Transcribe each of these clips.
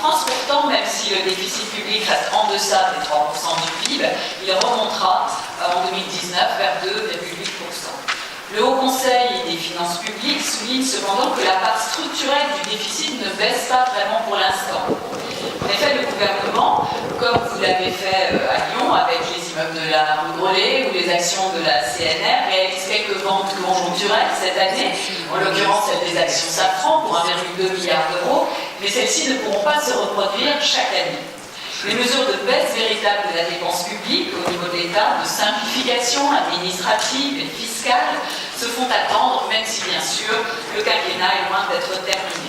France, pourtant, même si le déficit public reste en deçà des 3% du PIB, il remontera en 2019 vers 2,8%. Le Haut Conseil des finances publiques souligne cependant que la part structurelle du déficit ne baisse pas vraiment pour l'instant. En effet, le gouvernement, comme vous l'avez fait à Lyon avec les immeubles de la rue Grolet ou les actions de la CNR, réalise quelques ventes conjoncturelles cette année, en l'occurrence celle des actions Safran pour 1,2 milliard d'euros, mais celles-ci ne pourront pas se reproduire chaque année. Les mesures de baisse véritable de la dépense publique au niveau de l'État, de simplification administrative et fiscale, se font attendre, même si bien sûr le quinquennat est loin d'être terminé.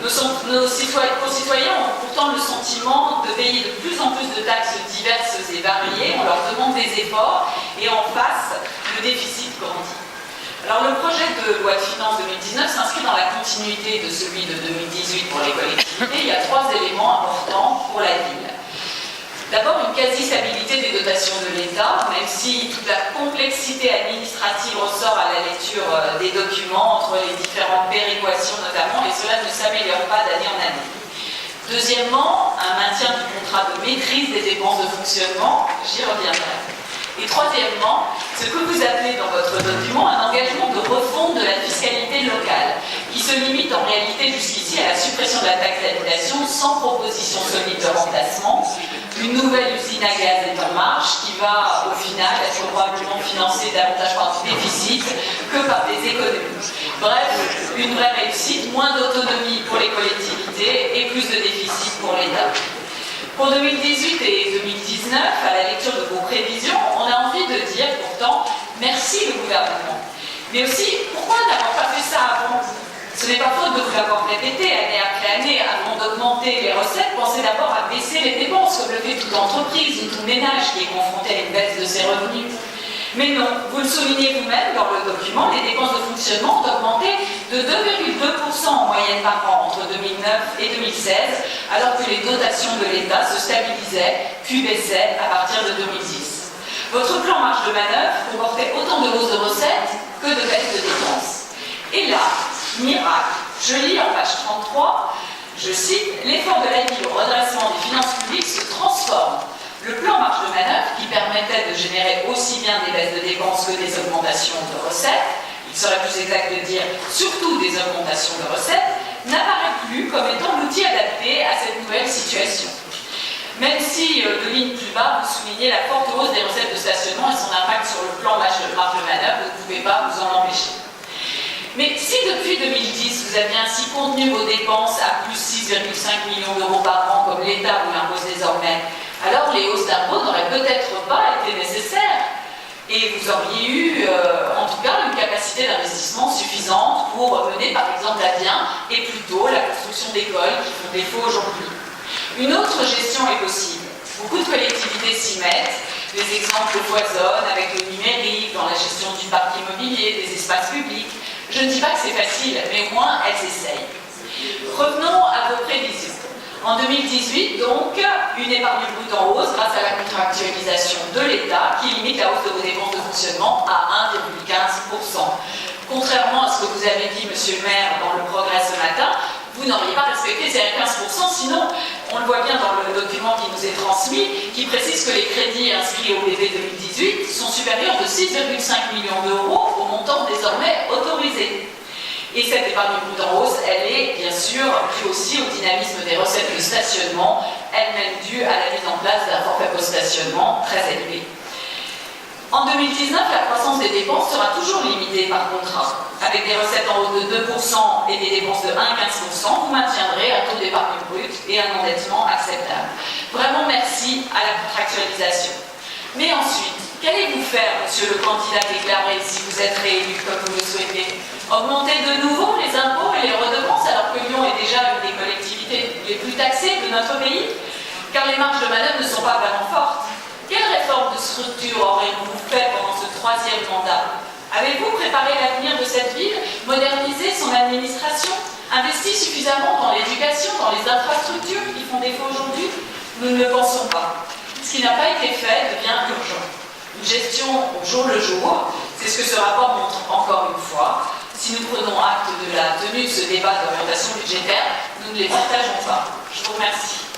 Nos concitoyens ont pourtant le sentiment de payer de plus en plus de taxes diverses et variées, on leur demande des efforts et en face, le déficit grandit. Alors le projet de loi de finances 2019 s'inscrit dans la continuité de celui de 2018 pour les collectivités. Il y a 3 éléments importants pour la ville. D'abord, une quasi-stabilité des dotations de l'État, même si toute la complexité administrative ressort à la lecture des documents entre les différentes péréquations notamment, et cela ne s'améliore pas d'année en année. Deuxièmement, un maintien du contrat de maîtrise des dépenses de fonctionnement, j'y reviendrai. Et troisièmement, ce que vous appelez dans votre document un engagement de refonte de la fiscalité locale, qui se limite en réalité jusqu'ici à la suppression de la taxe d'habitation sans proposition solide de remplacement. Une nouvelle usine à gaz est en marche qui va au final être probablement financée davantage par du déficit que par des économies. Bref, une vraie réussite, moins d'autonomie pour les collectivités et plus de déficit pour l'État. Pour 2018 et 2019, à la lecture de vos prévisions, on a envie de dire pourtant merci le gouvernement. Mais aussi, pourquoi n'avoir pas fait ça avant ? Ce n'est pas faute de vous l'avoir répété année après année. Avant d'augmenter les recettes, pensez d'abord à baisser les dépenses, comme le fait toute entreprise ou tout ménage qui est confronté à une baisse de ses revenus. Mais non, vous le soulignez vous-même dans le document, les dépenses de fonctionnement ont augmenté de 2,2% en moyenne par an entre 2009 et 2016, alors que les dotations de l'État se stabilisaient puis baissaient à partir de 2010. Votre plan marge de manœuvre comportait autant de hausses de recettes que de baisses de dépenses. Et là, miracle, je lis en page 33, je cite, l'effort de la ville au redressement des finances publiques se transforme. Le plan marge de manœuvre, qui permettait de générer aussi bien des baisses de dépenses que des augmentations de recettes, il serait plus exact de dire surtout des augmentations de recettes, n'apparaît plus comme étant l'outil adapté à cette nouvelle situation. Même si, de ligne plus bas, vous soulignez la forte hausse des recettes de stationnement et son impact sur le plan marge de manœuvre, vous ne pouvez pas vous en empêcher. Mais si depuis 2010, vous aviez ainsi contenu vos dépenses à plus 6,5 millions d'euros par an, comme l'État vous l'impose désormais, alors les hausses d'impôts n'auraient peut-être pas été nécessaires. Et vous auriez eu, en tout cas, une capacité d'investissement suffisante pour mener, par exemple, la bien et plutôt la construction d'écoles qui font défaut aujourd'hui. Une autre gestion est possible. Beaucoup de collectivités s'y mettent. Les exemples foisonnent avec le numérique, dans la gestion du parc immobilier, des espaces publics. Je ne dis pas que c'est facile, mais au moins elles essayent. Revenons à vos prévisions. En 2018, donc, une épargne brute en hausse grâce à la contractualisation de l'État qui limite la hausse de vos dépenses de fonctionnement à 1,15%. Contrairement à ce que vous avez dit, monsieur le maire, dans le Progrès ce matin, vous n'auriez pas respecté ces 15%, sinon, on le voit bien dans le document qui nous est transmis, qui précise que les crédits inscrits au PV 2018 sont supérieurs de 6,5 millions d'euros au montant désormais autorisé. Et cette épargne brute en hausse, elle est bien sûr due aussi au dynamisme des recettes de stationnement, elle-même due à la mise en place d'un forfait post-stationnement très élevé. En 2019, la croissance des dépenses sera toujours limitée par contrat. Avec des recettes en hausse de 2% et des dépenses de 1,15%, vous maintiendrez un taux d'épargne brute et un endettement acceptable. Vraiment merci à la contractualisation. Mais ensuite, qu'allez-vous faire, monsieur le candidat déclaré, si vous êtes réélu comme vous le souhaitez? Augmenter de nouveau les impôts et les redevances alors que Lyon est déjà une des collectivités les plus taxées de notre pays? Car les marges de manœuvre ne sont pas vraiment fortes. Quelle réforme de structure aurez-vous fait pendant ce 3e mandat? Avez-vous préparé l'avenir de cette ville, modernisé son administration, investi suffisamment dans l'éducation, dans les infrastructures qui font défaut aujourd'hui? Nous ne le pensons pas. Ce qui n'a pas été fait devient urgent. Une gestion au jour le jour, c'est ce que ce rapport montre encore une fois. Si nous prenons acte de la tenue de ce débat d'orientation budgétaire, nous ne les partageons pas. vous remercie.